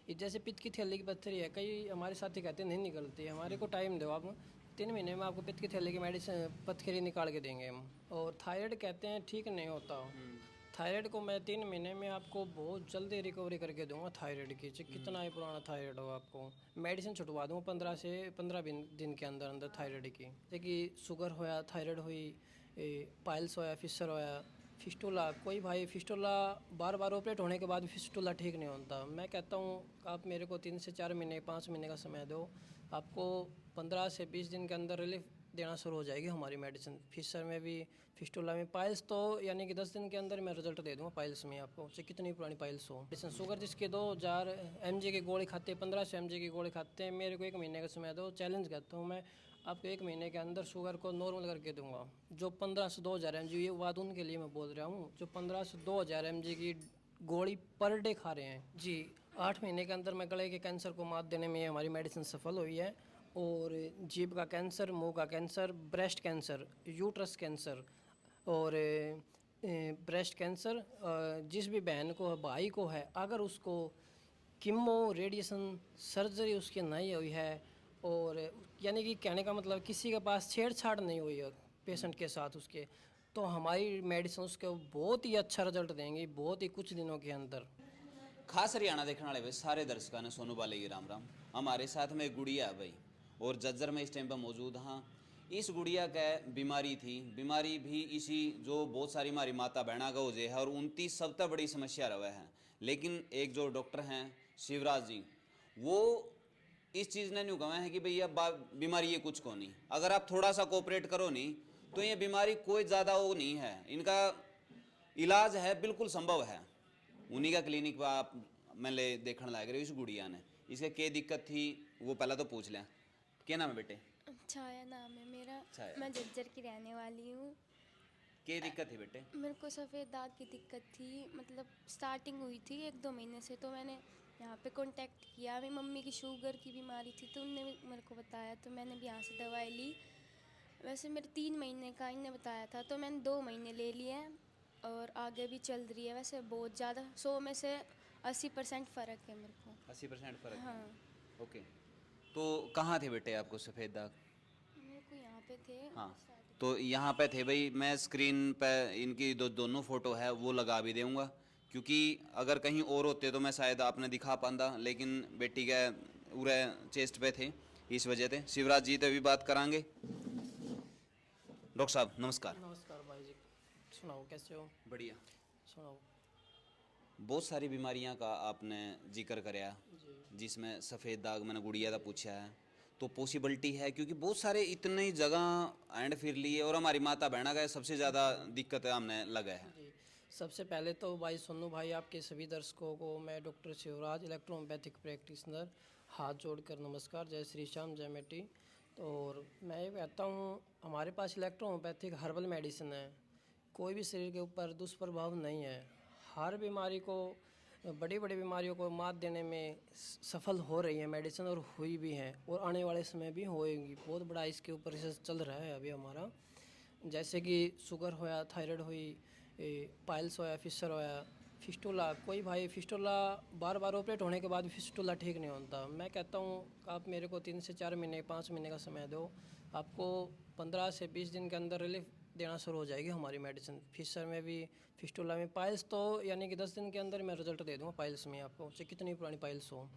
ये जैसे पित्त की थैली की पत्थरी है, कई हमारे साथी कहते हैं नहीं निकलती, हमारे को टाइम दो आप, 3 महीने में आपको पित्त की थैली की मेडिसिन पत्थरी निकाल के देंगे हम। और थायराइड कहते हैं ठीक नहीं होता, थायराइड को मैं 3 महीने में आपको बहुत जल्दी रिकवरी करके दूंगा। थायराइड की चाहे कितना ही पुराना थायराइड हो, आपको मेडिसिन छुटवा दूंगा 15 दिन के अंदर अंदर थायराइड की। जैसे कि शुगर होया, थायराइड हुई, पाइल्स होया, फिशर होया, फिस्टुला, कोई भाई फिस्टुला बार बार ऑपरेट होने के बाद भी फिस्टुला ठीक नहीं होता। मैं कहता हूँ आप मेरे को 3 से 4 महीने 5 महीने का समय दो, आपको 15 से 20 दिन के अंदर रिलीफ देना शुरू हो जाएगी हमारी मेडिसिन। फिशर में भी, फिस्टुला में, पाइल्स तो यानी कि 10 दिन के अंदर मैं रिजल्ट दे दूंगा पाइल्स में आपको, चाहे कितनी पुरानी पाइल्स हो। मेडिसिन शुगर जिसके 2000 mg की गोली खाते हैं, 1500 mg की गोली खाते हैं, मेरे को 1 महीने का समय दो। चैलेंज करता हूँ मैं, आपको 1 महीने के अंदर शुगर को नॉर्मल करके दूंगा। जो 15 से 2000 mg, ये बात उनके लिए मैं बोल रहा हूँ जो 15 से 2000 mg की गोली पर डे खा रहे हैं जी। 8 महीने के अंदर मैं गले के कैंसर को मात देने में हमारी मेडिसिन सफल हुई है। और जीभ का कैंसर, मुंह का cancer, breast cancer, uterus cancer और ब्रेस्ट कैंसर, जिस भी बहन को है, भाई को है, अगर उसको कीमो रेडिएशन सर्जरी उसकी नहीं हुई है, और यानी कि कहने का मतलब किसी के पास छेड़छाड़ नहीं हुई है पेशेंट के साथ उसके, तो हमारी मेडिसिन उसको बहुत ही अच्छा रिजल्ट देंगी, बहुत ही कुछ दिनों के अंदर। खास हरियाणा देखने वाले भाई सारे दर्शकों ने सोनू बाले की राम राम। हमारे साथ में एक गुड़िया है भाई, और जज्जर में इस टाइम पर मौजूद। हाँ, इस गुड़िया का बीमारी थी, बीमारी भी इसी जो बहुत सारी हमारी माता बहना का हो जाए है, और 29 सबसे बड़ी समस्या रहा है। लेकिन एक जो डॉक्टर हैं शिवराज जी, वो इस चीज़ ने न्यू कहा है कि भैया बीमारी ये कुछ को नहीं, अगर आप थोड़ा सा कोऑपरेट करो नहीं तो ये बीमारी कोई ज़्यादा वो नहीं है, इनका इलाज है बिल्कुल संभव है। उन्हीं का क्लिनिक पर आप मैंने देखने लग रहे हो। इस गुड़िया ने, इसके क्या दिक्कत थी वो पहले तो पूछ लें। क्या नाम है बेटे? छाया नाम है मेरा। छाया। मैं झज्जर की रहने वाली हूँ। क्या दिक्कत थी बेटे? मेरे को सफ़ेद दाग की दिक्कत थी, मतलब स्टार्टिंग हुई थी 1-2 महीने से। तो मैंने यहाँ पे कांटेक्ट किया, मेरी मम्मी की शुगर की बीमारी थी तो उनने भी मेरे को बताया, तो मैंने भी यहाँ से दवाई ली। वैसे मेरे 3 महीने का इन्हें बताया था, तो मैंने 2 महीने ले लिए हैं और आगे भी चल रही है। वैसे बहुत ज़्यादा 100 में से 80% फ़र्क है मेरे को। 80% फर्क है। हाँ, ओके, तो कहाँ थे बेटे आपको सफ़ेद दाग? मेरे को यहाँ पे थे हाँ, starting। तो यहाँ पे थे भाई। मैं स्क्रीन पे इनकी दोनों फोटो है वो लगा भी दूंगा, क्योंकि अगर कहीं और होते तो मैं शायद आपने दिखा पाता, लेकिन बेटी के पूरे चेस्ट पे थे, इस वजह से। शिवराज जी तो भी बात करांगे। डॉक्टर साहब नमस्कार। नमस्कार भाई जी, सुनाओ कैसे हो? बढ़िया। सुनाओ बहुत सारी बीमारियां का आपने जिक्र कराया, जी। जिसमें सफ़ेद दाग मैंने गुड़िया का पूछा है, तो पॉसिबिलिटी है क्योंकि बहुत सारे इतनी जगह एंड फिर लिए, और हमारी माता बहना का सबसे ज़्यादा दिक्कत है हमने लगा है। जी, सबसे पहले तो भाई सोनू भाई, आपके सभी दर्शकों को मैं डॉक्टर शिवराज, इलेक्ट्रोहोम्योपैथिक प्रैक्टिशनर, हाथ जोड़कर नमस्कार। जय श्री श्याम, जय मेटी। तो और मैं ये कहता हूँ हमारे पास इलेक्ट्रोहोम्योपैथिक हर्बल मेडिसिन है, कोई भी शरीर के ऊपर दुष्प्रभाव नहीं है। हर बीमारी को, बड़ी बड़ी बीमारियों को मात देने में सफल हो रही है मेडिसिन, और हुई भी है, और आने वाले समय भी होएगी। बहुत बड़ा इसके ऊपर रिसर्च चल रहा है अभी हमारा। जैसे कि शुगर होया, थायराइड हुई, पाइल्स होया, फिशर होया, फिस्टुला, कोई भाई फिस्टुला बार बार ऑपरेट होने के बाद भी फिस्टुला ठीक नहीं होता। मैं कहता हूँ आप मेरे को 3 से 4 महीने 5 महीने का समय दो, आपको 15 से 20 दिन के अंदर रिलीफ देना शुरू हो जाएगी हमारी मेडिसिन। फिशर में भी, फिस्टुला में, पाइल्स तो यानी कि 10 दिन के अंदर मैं रिजल्ट दे दूँगा पाइल्स में आपको, चाहे कितनी पुरानी पाइल्स हो।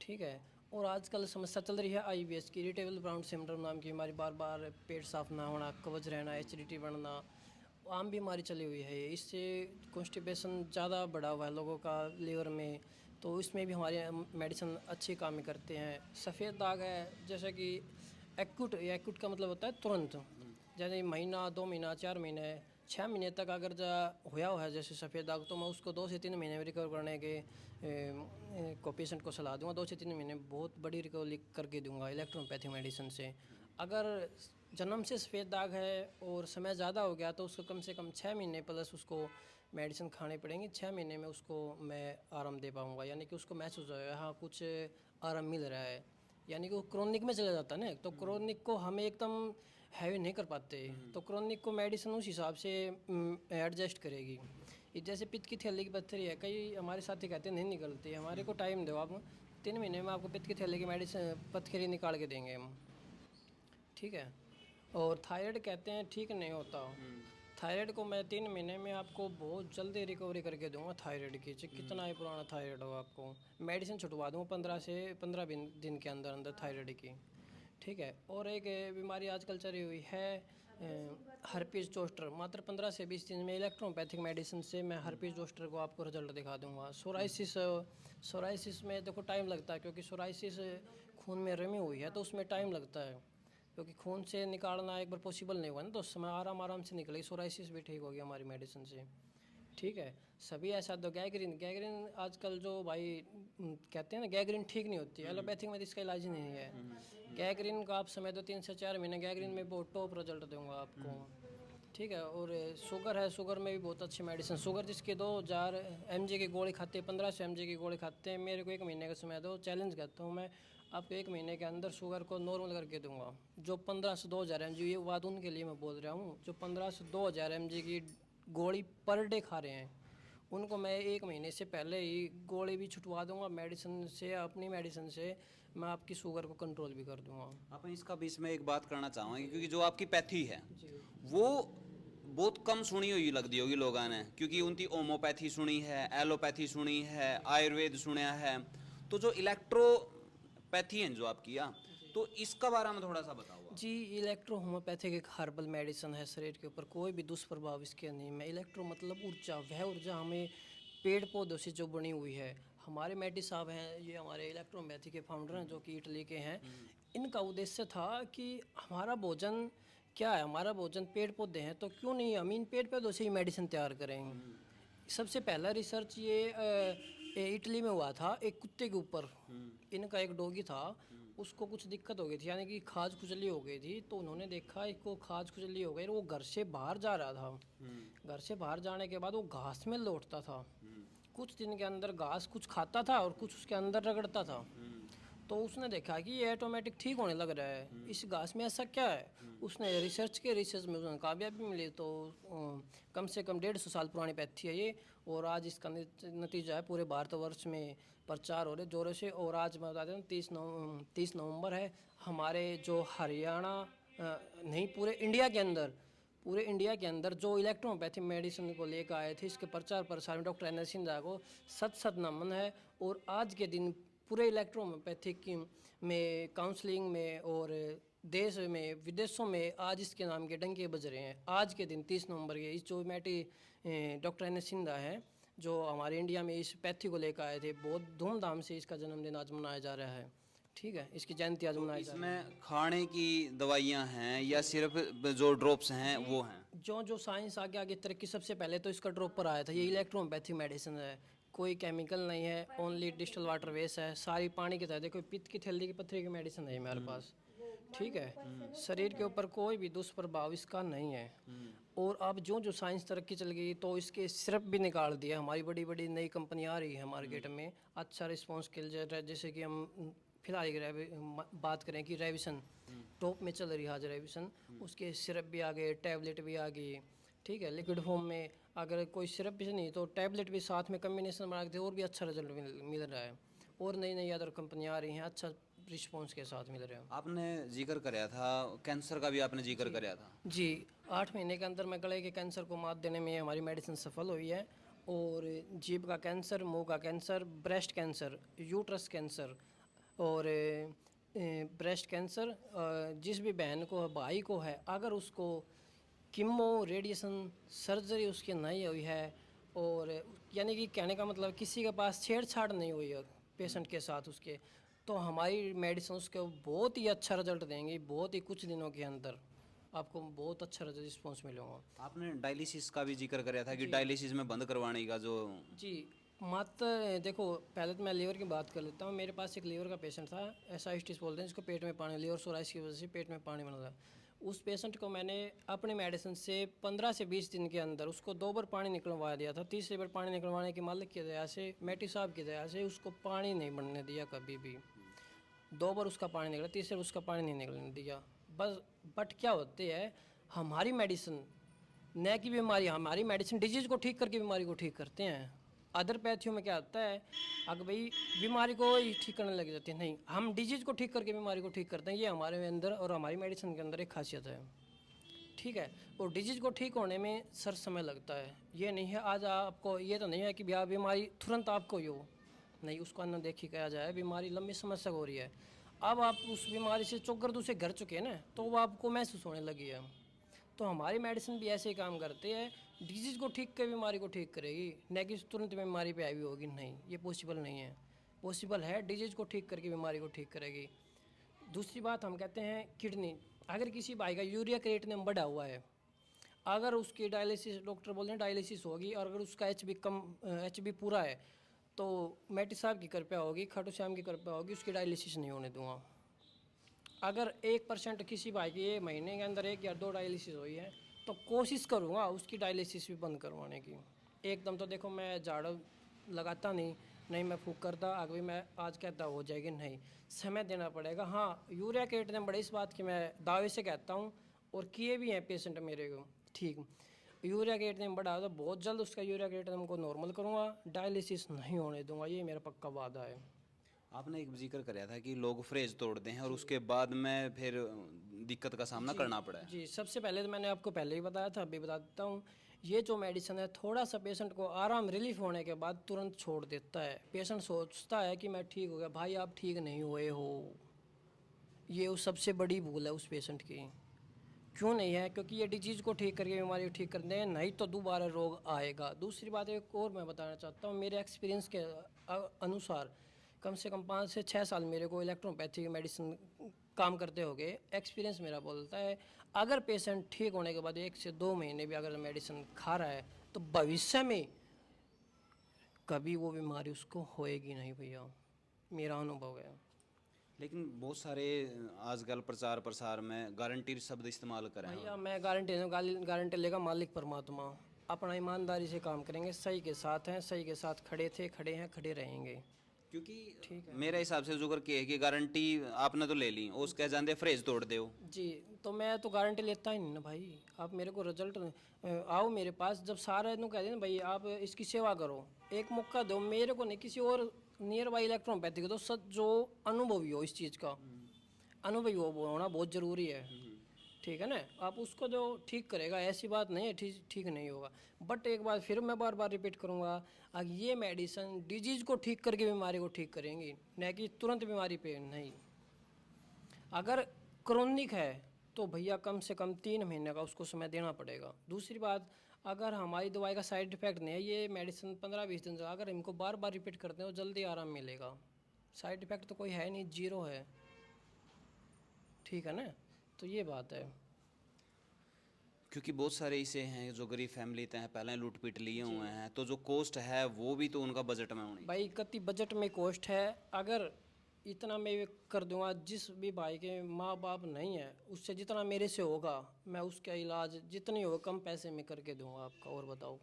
ठीक है। और आजकल समस्या चल रही है IBS की, इरिटेबल बाउल सिंड्रोम नाम की बीमारी, बार बार पेट साफ ना होना, कब्ज रहना, एसिडिटी बढ़ना, आम बीमारी चली हुई है। इससे कॉन्स्टिपेशन ज़्यादा बढ़ा हुआ है लोगों का लीवर में, तो इसमें भी हमारे मेडिसिन अच्छी काम करते हैं। सफ़ेद दाग है, जैसे कि एक्यूट का मतलब होता है तुरंत, जैसे महीना, 2 महीना, 4 महीने, 6 महीने तक अगर होया हुआ है जैसे सफ़ेद दाग, तो मैं उसको 2 से 3 महीने में रिकवर करने के को पेशेंट को सलाह दूंगा। 2 से 3 महीने में बहुत बड़ी रिकवरी करके दूंगा इलेक्ट्रोपैथिक मेडिसिन से। अगर जन्म से सफ़ेद दाग है और समय ज़्यादा हो गया तो उसको कम से कम 6 महीने प्लस उसको मेडिसिन खानी पड़ेंगी। 6 महीने में उसको मैं आराम दे पाऊँगा, यानी कि उसको महसूस होगा हाँ कुछ आराम मिल रहा है, यानी कि वो क्रोनिक में चला जाता है ना, तो क्रोनिक को हम एकदम हैवी नहीं कर पाते, तो क्रोनिक को मेडिसिन उस हिसाब से एडजस्ट करेगी। ये जैसे पित्त की थैली की पत्थरी है, कई हमारे साथी कहते हैं नहीं निकलती, हमारे को टाइम दो आप, 3 महीने में आपको पित्त की थैली की मेडिसिन पत्थरी निकाल के देंगे हम, ठीक है। और थायराइड कहते हैं ठीक नहीं होता, थायराइड को मैं 3 महीने में आपको बहुत जल्दी रिकवरी करके दूंगा थायराइड की, चाहे कितना ही पुराना थायराइड हो, आपको मेडिसिन छुटवा दूंगा 15 से 15 दिन के अंदर अंदर थायराइड की, ठीक है। और एक बीमारी आजकल चली हुई है हर्पीज जोस्टर, मात्र 15 से 20 दिन में इलेक्ट्रोपैथिक मेडिसिन से मैं हर्पीज जोस्टर को आपको रिजल्ट दिखा दूंगा। सोराइसिस में देखो टाइम लगता है, क्योंकि सोराइसिस खून में रमी हुई है तो उसमें टाइम लगता है, क्योंकि खून से निकालना एक बार पॉसिबल नहीं हुआ ना, तो उस समय आराम से निकलेगी, सोराइसिस भी ठीक होगी हमारी मेडिसिन से, ठीक है। सभी ऐसा तो गैग्रीन आजकल जो भाई कहते हैं ना, गैग्रीन ठीक नहीं होती है, एलोपैथिक में तो इसका इलाज ही नहीं है। गैग्रीन का आप समय दो 3 से 4 महीने, गैग्रीन में बहुत टॉप रिजल्ट दूंगा आपको, ठीक है। और शुगर है, शुगर में भी बहुत अच्छी मेडिसिन, शुगर जिसके 2000 mg की गोली खाते हैं, 1500 mg की गोली खाते हैं, मेरे को 1 महीने का समय दो, चैलेंज करता हूँ मैं, आपको 1 महीने के अंदर शुगर को नॉर्मल करके दूंगा। जो 15 से 2000 mg, ये बात उनके लिए मैं बोल रहा हूँ जो 15 से 2000 mg की गोली पर डे खा रहे हैं, उनको मैं 1 महीने से पहले ही गोली भी छुटवा दूंगा, मेडिसिन से, अपनी मेडिसिन से मैं आपकी शुगर को कंट्रोल भी कर दूंगा। आप इसका बीच में एक बात करना चाहूँगी, क्योंकि जो आपकी पैथी है वो बहुत कम सुनी हुई लगती होगी लोगों ने, क्योंकि उनकी होम्योपैथी सुनी है, एलोपैथी सुनी है, आयुर्वेद सुना है, तो जो इलेक्ट्रोपैथी है जो आपकी तो इसका बारे में थोड़ा सा बताओ आप। जी, इलेक्ट्रो होम्योपैथिक एक हर्बल मेडिसिन है, शरीर के ऊपर कोई भी दुष्प्रभाव इसके नहीं है। इलेक्ट्रो मतलब ऊर्जा, वह ऊर्जा हमें पेड़ पौधों से जो बनी हुई है। हमारे मैटी साहब हैं, ये हमारे इलेक्ट्रोपैथी के फाउंडर हैं, जो कि इटली के हैं। इनका उद्देश्य था कि हमारा भोजन क्या है, हमारा भोजन पेड़ पौधे हैं, तो क्यों नहीं हम इन पेड़ पौधों से ही मेडिसिन तैयार करेंगे। सबसे पहला रिसर्च ये इटली में हुआ था, एक कुत्ते के ऊपर। इनका एक डॉगी था, उसको कुछ दिक्कत हो गई थी, यानी कि खाज खुजली हो गई थी, तो उन्होंने देखा इसको खाज खुजली हो गई, वो घर से बाहर जा रहा था। घर से बाहर जाने के बाद वो घास में लौटता था, कुछ दिन के अंदर घास कुछ खाता था और कुछ उसके अंदर रगड़ता था। तो उसने देखा कि ये ऑटोमेटिक ठीक होने लग रहा है, इस घास में ऐसा क्या है। उसने रिसर्च में उसने कामयाबी मिली, तो कम से कम 150 साल पुरानी पैथी है ये, और आज इसका नतीजा है पूरे भारतवर्ष में प्रचार हो रहे जोरों से। और आज मैं बता दूँ 30 नवंबर है, हमारे जो हरियाणा नहीं पूरे इंडिया के अंदर जो इलेक्ट्रोपैथी मेडिसिन को लेकर आए थे, इसके प्रचार प्रसार में डॉक्टर एन एस सिंधा को सत नमन है। और आज के दिन पूरे इलेक्ट्रोपैथिक में, काउंसलिंग में और देश में विदेशों में आज इसके नाम के डंके बज रहे हैं। आज के दिन 30 नवंबर के इस जो मैटी डॉक्टर एन एस सिंधा है, जो हमारे इंडिया में इस पैथी को लेकर आए थे, बहुत धूमधाम से इसका जन्मदिन आज मनाया जा रहा है, ठीक है। इसकी जयंती आज मनाई जा रही है। इसमें खाने की दवाइयाँ हैं या सिर्फ जो ड्रॉप्स हैं वो हैं? जो साइंस आगे आगे तरक्की, सबसे पहले तो इसका ड्रॉपर आया था, ये इलेक्ट्रोपैथिक मेडिसिन है, कोई केमिकल नहीं है, ओनली डिस्टल वाटर बेस है, सारी पानी के तहत। देखो पित्त की थैली की पत्थरी की मेडिसिन है मेरे पास, ठीक है। शरीर के ऊपर कोई भी दुष्प्रभाव इसका नहीं है। और अब जो साइंस तरक्की चल गई, तो इसके सिरप भी निकाल दिया, हमारी बड़ी बड़ी नई कंपनी आ रही है मार्केट में, अच्छा रिस्पॉन्स के लिए। जैसे कि हम फिलहाल बात करें कि रेविसन टॉप में चल रही है आज रेविसन, उसके सिरप भी आ गए, टैबलेट भी आ गई, ठीक है। लिक्विड फॉर्म में अगर कोई सिरप भी नहीं तो टैबलेट भी साथ में कम्बिनेशन बना के और भी अच्छा रिजल्ट मिल रहा है। और नई नई अदर कंपनियाँ आ रही हैं, अच्छा रिस्पॉन्स के साथ मिल रहे हैं। आपने जिक्र कराया था कैंसर का भी, आपने जिक्र कराया था जी। 8 महीने के अंदर मैं गले के कैंसर को मात देने में हमारी मेडिसिन सफल हुई है। और जीभ का कैंसर, मुंह का cancer, breast cancer, uterus cancer और ब्रेस्ट कैंसर, जिस भी बहन को भाई को है, अगर उसको कीमो रेडिएशन सर्जरी उसकी नहीं हुई है, और यानी कि कहने का मतलब किसी के पास छेड़छाड़ नहीं हुई है पेशेंट के साथ उसके, तो हमारी मेडिसिन उसको बहुत ही अच्छा रिजल्ट देंगी, बहुत ही कुछ दिनों के अंदर आपको बहुत अच्छा रिस्पॉन्स मिलेगा। आपने डायलिसिस का भी जिक्र कराया था कि डायलिसिस में बंद करवाने का जो। जी, मात्र देखो पहले तो मैं लीवर की बात कर लेता हूँ। मेरे पास एक लीवर का पेशेंट था, एसाइटिस बोलते हैं जिसको, पेट में पानी, लीवर सोराइसिस की वजह से पेट में पानी बना था। उस पेशेंट को मैंने अपने मेडिसिन से 15 से 20 दिन के अंदर उसको 2 बार पानी निकलवा दिया था। तीसरी बार पानी निकलवाने के मालिक की दया से, मैटी साहब की दया से, उसको पानी नहीं बनने दिया कभी भी। 2 बार उसका पानी निकला, तीसरे बार उसका पानी नहीं निकलने दिया बस। बट क्या होते है, हमारी मेडिसिन न कि बीमारी, हमारी मेडिसिन डिजीज को ठीक करके बीमारी को ठीक करते हैं। अदर पैथियों में क्या होता है, अगर भाई बीमारी को ही ठीक करने लग जाते हैं, नहीं, हम डिजीज को ठीक करके बीमारी को ठीक करते हैं। ये हमारे अंदर और हमारी मेडिसिन के अंदर एक खासियत है, ठीक है। और डिजीज को ठीक होने में सर समय लगता है। ये नहीं है आज आपको, ये तो नहीं है कि भैया बीमारी तुरंत आपको ही हो, नहीं, उसको अन्य देखी कहा जाए बीमारी लंबी समय से हो रही है। अब आप उस बीमारी से चौकर दूसरे घर चुके हैं ना, तो वो आपको महसूस होने लगी है। तो हमारी मेडिसिन भी ऐसे ही काम करती है, डिजीज को ठीक कर बीमारी को ठीक करेगी, न कि तुरंत बीमारी पे आई होगी, नहीं, ये पॉसिबल नहीं है। पॉसिबल है डिजीज को ठीक करके बीमारी को ठीक करेगी। दूसरी बात हम कहते हैं किडनी, अगर किसी भाई का यूरिया क्रिएटिनिन बढ़ा हुआ है, अगर उसकी डायलिसिस, डॉक्टर बोलते हैं डायलिसिस होगी, और अगर उसका एचबी पूरा है, तो मेटी साहब की कृपया होगी, खाटू श्याम की कृपया होगी, उसकी डायलिसिस नहीं होने दूंगा। अगर 1% किसी भाई की ये महीने के अंदर 1 या 2 डायलिसिस हुई है, तो कोशिश करूँगा उसकी डायलिसिस भी बंद करवाने की। एकदम तो देखो मैं झाड़ू लगाता नहीं मैं फूक करता, अगर मैं आज कहता हो जाएगी, नहीं, समय देना पड़ेगा। हाँ, यूरिया क्रिएटिनिन बड़े इस बात की मैं दावे से कहता हूँ, और किए भी हैं पेशेंट मेरे को, ठीक। यूरिया क्रिएटिनिन बढ़ा तो बहुत जल्द उसका यूरिया क्रिएटिनिन को नॉर्मल करूँगा, डायलिसिस नहीं होने दूंगा, ये मेरा पक्का वादा है। आपने एक जिक्र कराया था कि लोग फ्रेज तोड़ते हैं और उसके बाद में फिर दिक्कत का सामना करना पड़ा है। जी, सबसे पहले तो मैंने आपको पहले ही बताया था, अभी बता देता हूँ। ये जो मेडिसिन है, थोड़ा सा पेशेंट को आराम रिलीफ होने के बाद तुरंत छोड़ देता है। पेशेंट सोचता है कि मैं ठीक हो गया, भाई आप ठीक नहीं हुए हो। ये उस सबसे बड़ी भूल है उस पेशेंट की। क्यों नहीं है? क्योंकि ये डिजीज़ को ठीक करके बीमारी को ठीक करते हैं, नहीं तो दोबारा रोग आएगा। दूसरी बात एक और मैं बताना चाहता हूँ, मेरे एक्सपीरियंस के अनुसार कम से कम 5 से 6 साल मेरे को इलेक्ट्रोपैथी मेडिसिन काम करते हो गए। एक्सपीरियंस मेरा बोलता है, अगर पेशेंट ठीक होने के बाद 1 से 2 महीने भी अगर मेडिसिन खा रहा है, तो भविष्य में कभी वो बीमारी उसको होएगी नहीं भैया, मेरा अनुभव है। लेकिन बहुत सारे आजकल प्रचार प्रसार में गारंटी शब्द इस्तेमाल करें। भैया मैं गारंटी लेगा मालिक परमात्मा। अपना ईमानदारी से काम करेंगे, सही के साथ हैं, सही के साथ खड़े थे, खड़े हैं, खड़े रहेंगे। क्योंकि मेरे हिसाब से जो करके है कि गारंटी आपने तो ले ली, उसके जाते फ्रेज तोड़ दे जी, तो मैं तो गारंटी लेता ही नहीं ना भाई। आप मेरे को रिजल्ट आओ मेरे पास, जब सारा इन्हों कह दें ना भाई आप इसकी सेवा करो, एक मौका दो मेरे को, नहीं किसी और नियर बाई इलेक्ट्रोपैथी को, तो सच जो अनुभवी हो इस चीज़ का, अनुभवी होना बहुत ज़रूरी है, ठीक है ना। आप उसको जो ठीक करेगा, ऐसी बात नहीं है ठीक नहीं होगा। बट एक बात फिर मैं बार बार रिपीट करूँगा, अगर ये मेडिसिन डिजीज़ को ठीक करके बीमारी को ठीक करेंगी, न कि तुरंत बीमारी पे नहीं। अगर क्रोनिक है तो भैया कम से कम 3 महीने का उसको समय देना पड़ेगा। दूसरी बात, अगर हमारी दवाई का साइड इफेक्ट नहीं है, ये मेडिसिन 15-20 दिन से अगर इनको बार बार रिपीट करते हैं तो जल्दी आराम मिलेगा। साइड इफेक्ट तो कोई है नहीं, 0 है, ठीक है ना। तो ये बात है। क्योंकि बहुत सारे ऐसे हैं जो गरीब फैमिली हैं, पहले लूट पीट लिए हुए हैं, तो जो कॉस्ट है वो भी तो उनका बजट में होनी। भाई कति बजट में कॉस्ट है, अगर इतना मैं कर दूंगा, जिस भी भाई के माँ बाप नहीं है उससे जितना मेरे से होगा मैं उसका इलाज जितनी होगा कम पैसे में करके दूंगा आपका। और बताओ,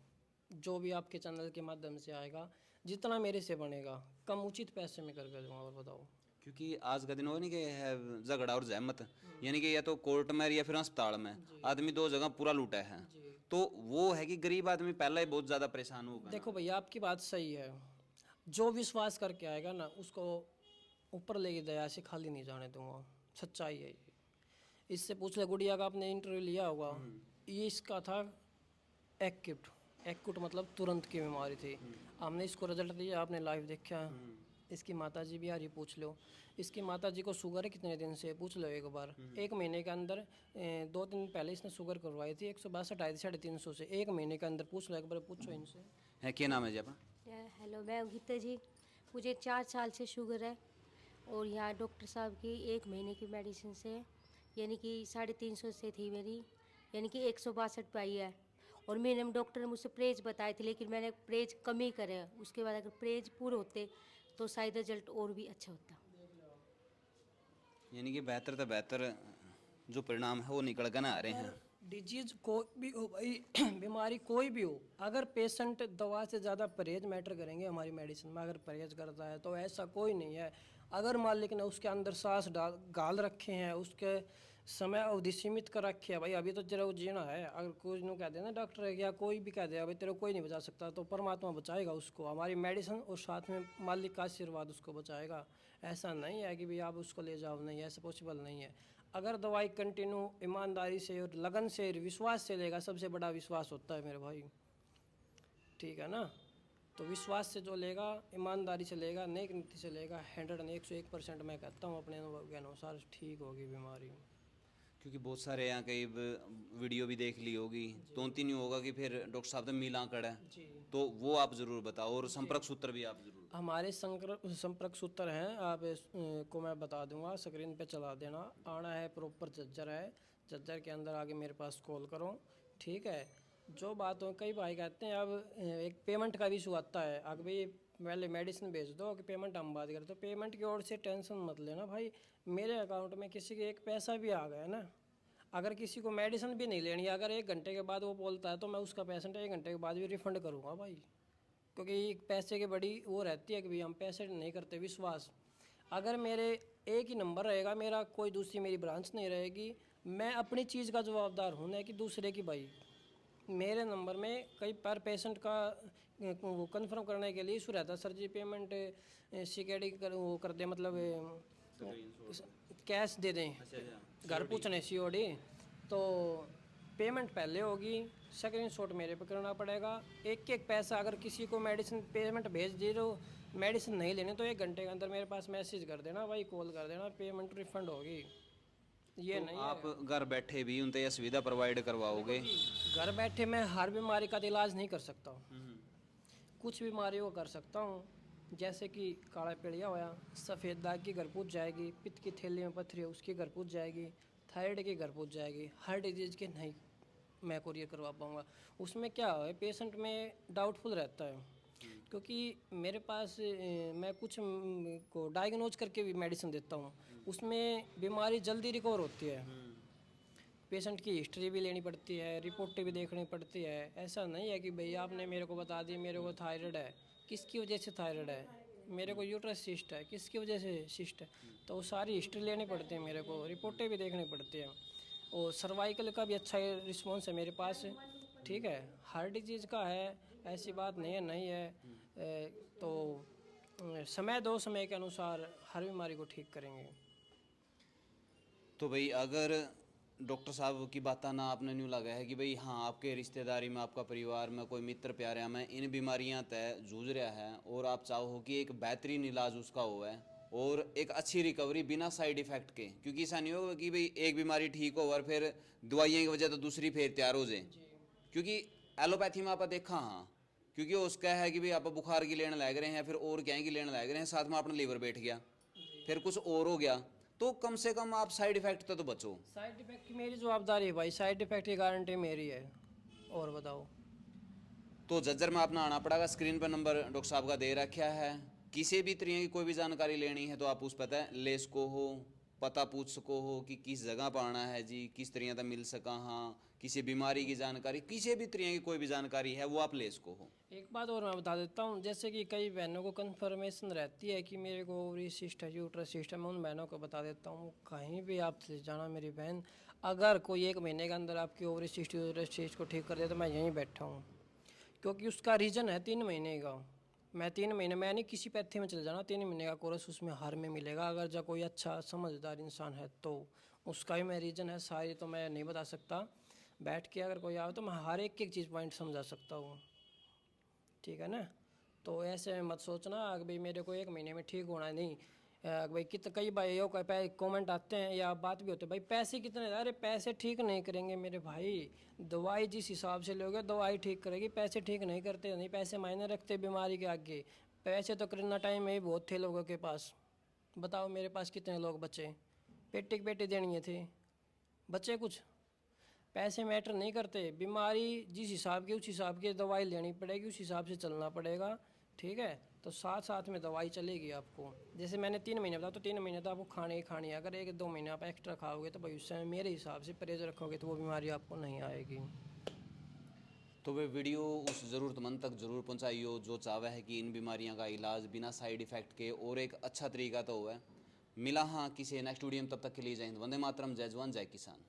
जो भी आपके चैनल के माध्यम से आएगा, जितना मेरे से बनेगा कम उचित पैसे में करके दूंगा। और बताओ, क्योंकि आज का दिन वो नहीं कि है झगड़ा और जहमत, यानी कि या तो कोर्ट में या फिर अस्पताल में आदमी 2 जगह पूरा लूटा है, तो वो है कि गरीब आदमी पहले ही बहुत ज़्यादा परेशान होगा। देखो भैया आपकी बात सही है, जो विश्वास करके आएगा ना उसको ऊपर ले दया से खाली नहीं जाने दूंगा, सच्चाई है ये। इससे पूछ ले, गुड़िया का आपने इंटरव्यू लिया होगा, ये इसका था एक्यूट मतलब तुरंत की बीमारी थी। हमने इसको रिजल्ट दिया, आपने लाइव देखा। इसकी माताजी भी आ रही, पूछ लो। इसकी माताजी को शुगर है कितने दिन से, पूछ लो एक बार। 1 महीने के अंदर 2 दिन पहले इसने शुगर करवाई थी, 162 आई थी 350 से। 1 महीने के अंदर पूछ लो एक बार, पूछो इनसे। है क्या नाम है जी आपका? हेलो, मैं गीता जी। मुझे 4 साल से शुगर है और यहाँ डॉक्टर साहब की 1 महीने की मेडिसिन से, यानी कि 350 से थी मेरी, यानी कि 162 पे आई है। और मैंने डॉक्टर ने मुझसे परहेज बताए थे, लेकिन मैंने परहेज कम ही करे। उसके बाद अगर परहेज पूरे होते तो शायद रिजल्ट और भी अच्छा होता। यानी कि बेहतर तो बेहतर जो परिणाम है वो निकल कर आ रहे हैं। डिजीज कोई भी हो भाई, बीमारी कोई भी हो, अगर पेशेंट दवा से ज़्यादा परहेज मैटर करेंगे हमारी मेडिसिन में, अगर परहेज करता है तो ऐसा कोई नहीं है। अगर मालिक ने उसके अंदर सांस गाल रखे हैं, उसके समय अवधि सीमित कर रखी है भाई। अभी तो तेरा को जीना है। अगर कोई नु कह दे ना डॉक्टर या कोई भी कह दे भाई तेरे को कोई नहीं बचा सकता, तो परमात्मा बचाएगा उसको, हमारी मेडिसिन और साथ में मालिक का आशीर्वाद उसको बचाएगा। ऐसा नहीं है कि भाई आप उसको ले जाओ, नहीं, ऐसा पॉसिबल नहीं है। अगर दवाई कंटिन्यू ईमानदारी से और लगन से विश्वास से लेगा, सबसे बड़ा विश्वास होता है मेरे भाई, ठीक है ना। तो विश्वास से जो लेगा, ईमानदारी से लेगा, नेक नीति से लेगा, 101% मैं कहता हूँ अपने अनुभव के अनुसार ठीक होगी बीमारी। क्योंकि बहुत सारे यहाँ कई वीडियो भी देख ली होगी, तो नहीं होगा कि फिर डॉक्टर साहब ने मिला कड़ा है, जी, तो वो आप ज़रूर बताओ और संपर्क सूत्र भी आप ज़रूर। हमारे संपर्क सूत्र हैं, आप को मैं बता दूंगा, स्क्रीन पे चला देना। आना है प्रॉपर झज्जर है, झज्जर के अंदर आके मेरे पास कॉल करो, ठीक है। जो बात हो, कई भाई कहते हैं अब एक पेमेंट का भी इशू आता है, अगर भाई पहले मेडिसिन भेज दो कि पेमेंट हम बात करें, तो पेमेंट की ओर से टेंशन मत लेना भाई। मेरे अकाउंट में किसी के एक पैसा भी आ गया ना, अगर किसी को मेडिसिन भी नहीं लेनी, अगर 1 घंटे के बाद वो बोलता है तो मैं उसका पैसा 1 घंटे के बाद भी रिफंड करूँगा भाई। क्योंकि पैसे की बड़ी वो रहती है कि भाई हम पैसे नहीं करते, विश्वास। अगर मेरे एक ही नंबर रहेगा मेरा, कोई दूसरी मेरी ब्रांच नहीं रहेगी, मैं अपनी चीज़ का जवाबदार हूँ, ना कि दूसरे की भाई। मेरे नंबर में कई पर पेशेंट का वो कंफर्म करने के लिए इशू रहता है, सर जी पेमेंट सिक्योरिटी कर वो कर दे, मतलब कैश दे दें, घर पूछने COD, तो पेमेंट पहले होगी, स्क्रीनशॉट मेरे पे करना पड़ेगा। एक एक पैसा, अगर किसी को मेडिसिन पेमेंट भेज दी तो मेडिसिन नहीं लेने, तो 1 घंटे के अंदर मेरे पास मैसेज कर देना भाई, कॉल कर देना, पेमेंट रिफंड होगी। ये तो नहीं आप घर बैठे भी उनसे यह सुविधा प्रोवाइड करवाओगे? घर बैठे मैं हर बीमारी का इलाज नहीं कर सकता हूँ, कुछ बीमारियों को कर सकता हूँ। जैसे कि काला पीलिया होया, सफ़ेद दाग की घर पूछ जाएगी, पित्त की थैली में पत्थरी है उसकी घर पूछ जाएगी, थायराइड की घर पूछ जाएगी, हार्ट डिजीज के नहीं मैं कुरियर करवा पाऊँगा। उसमें क्या है, पेशेंट में डाउटफुल रहता है, क्योंकि मेरे पास मैं कुछ को डायग्नोज करके भी मेडिसिन देता हूँ, उसमें बीमारी जल्दी रिकवर होती है। पेशेंट की हिस्ट्री भी लेनी पड़ती है, रिपोर्टें भी देखनी पड़ती है। ऐसा नहीं है कि भाई आपने मेरे को बता दी मेरे को थायराइड है, किसकी वजह से थायराइड है, मेरे को यूट्रस सिस्ट है, किसकी वजह से सिस्ट है, तो वो सारी हिस्ट्री लेनी पड़ती है मेरे को, रिपोर्टें भी देखनी पड़ती है। और सर्वाइकल का भी अच्छा रिस्पॉन्स है मेरे पास, ठीक है। हार्ट डिजीज़ का है, ऐसी बात नहीं है, नहीं है। तो समय दो, समय के अनुसार हर बीमारी को ठीक करेंगे। तो भाई अगर डॉक्टर साहब की बात ना आपने न्यू लगा है कि भाई हाँ आपके रिश्तेदारी में, आपका परिवार में कोई मित्र प्यारा में इन बीमारियां तय जूझ रहा है और आप चाहो कि एक बेहतरीन इलाज उसका हुआ है और एक अच्छी रिकवरी बिना साइड इफेक्ट के, क्योंकि ऐसा नहीं होगा कि भाई एक बीमारी ठीक हो और फिर दवाइयों की वजह तो दूसरी फिर तैयार हो जाए। क्योंकि एलोपैथी में आप देखा हाँ, क्योंकि उसका है कि भाई आप बुखार की लेने लग रहे हैं, फिर और क्या की लेने लग रहे हैं, साथ में अपना लीवर बैठ गया, फिर कुछ और हो गया, तो कम से कम आप साइड इफेक्ट तो बचो। साइड इफेक्ट की मेरी जवाबदारी है भाई, साइड इफेक्ट की गारंटी मेरी है। और बताओ। तो जज्जर में अपना आना पड़ेगा, स्क्रीन पर नंबर डॉक्टर साहब का दे रखा है। किसी भी तरह की कोई भी जानकारी लेनी है तो आप उस पता ले सको हो, पता पूछ सको हो कि किस जगह पर आना है जी, किस तरह का मिल सका, हाँ किसी बीमारी की जानकारी, किसी भी तरह की कोई भी जानकारी है वो आप ले सको हो। एक बात और मैं बता देता हूँ, जैसे कि कई बहनों को कंफर्मेशन रहती है कि मेरे को ओवरी सिस्ट है, यूट्रस सिस्ट है, मैं उन बहनों को बता देता हूँ कहीं भी आप ले जाना मेरी बहन, अगर कोई 1 महीने के अंदर आपकी ओवरी सिस्ट यूट्रस सिस्ट को ठीक कर दे तो मैं यहीं बैठा हूँ, क्योंकि उसका रीज़न है 3 महीने का। मैं 3 महीने, मैं नहीं किसी पैथी में चले जाना, 3 महीने का कोर्स उसमें हर में मिलेगा। अगर जो कोई अच्छा समझदार इंसान है तो उसका ही मैं रीज़न है, सारी तो मैं नहीं बता सकता। बैठ के अगर कोई आए तो मैं हर एक चीज़ पॉइंट समझा सकता हूँ, ठीक है ना। तो ऐसे मत सोचना कि भाई मेरे को 1 महीने में ठीक होना है, नहीं। भाई कई भाई यो कमेंट आते हैं या बात भी होती है भाई पैसे कितने, अरे पैसे ठीक नहीं करेंगे मेरे भाई, दवाई जिस हिसाब से लोगे दवाई ठीक करेगी, पैसे ठीक नहीं करते, नहीं पैसे मायने रखते बीमारी के आगे। पैसे तो कोरोना टाइम में ही बहुत थे लोगों के पास, बताओ मेरे पास कितने लोग बचे, पेटी की पेटी देनी थे, बचे कुछ। पैसे मैटर नहीं करते, बीमारी जिस हिसाब की उस हिसाब की दवाई लेनी पड़ेगी, उस हिसाब से चलना पड़ेगा, ठीक है। तो साथ साथ में दवाई चलेगी आपको। जैसे मैंने 3 महीने बताया तो 3 महीने तो आपको खाने ही खानी है, अगर 1-2 महीने आप एक्स्ट्रा खाओगे तो भाई उससे मेरे हिसाब से परहेज रखोगे तो वो बीमारी आपको नहीं आएगी। तो वे वीडियो उस ज़रूरतमंद तक ज़रूर पहुँचाइयो जो चाहता है कि इन बीमारियों का इलाज बिना साइड इफ़ेक्ट के और एक अच्छा तरीका तो हुआ है। मिला हाँ किसी नेक्स्ट वीडियो में, तब तक के लिए जय हिंद, वंदे मातरम, जय जवान जय किसान।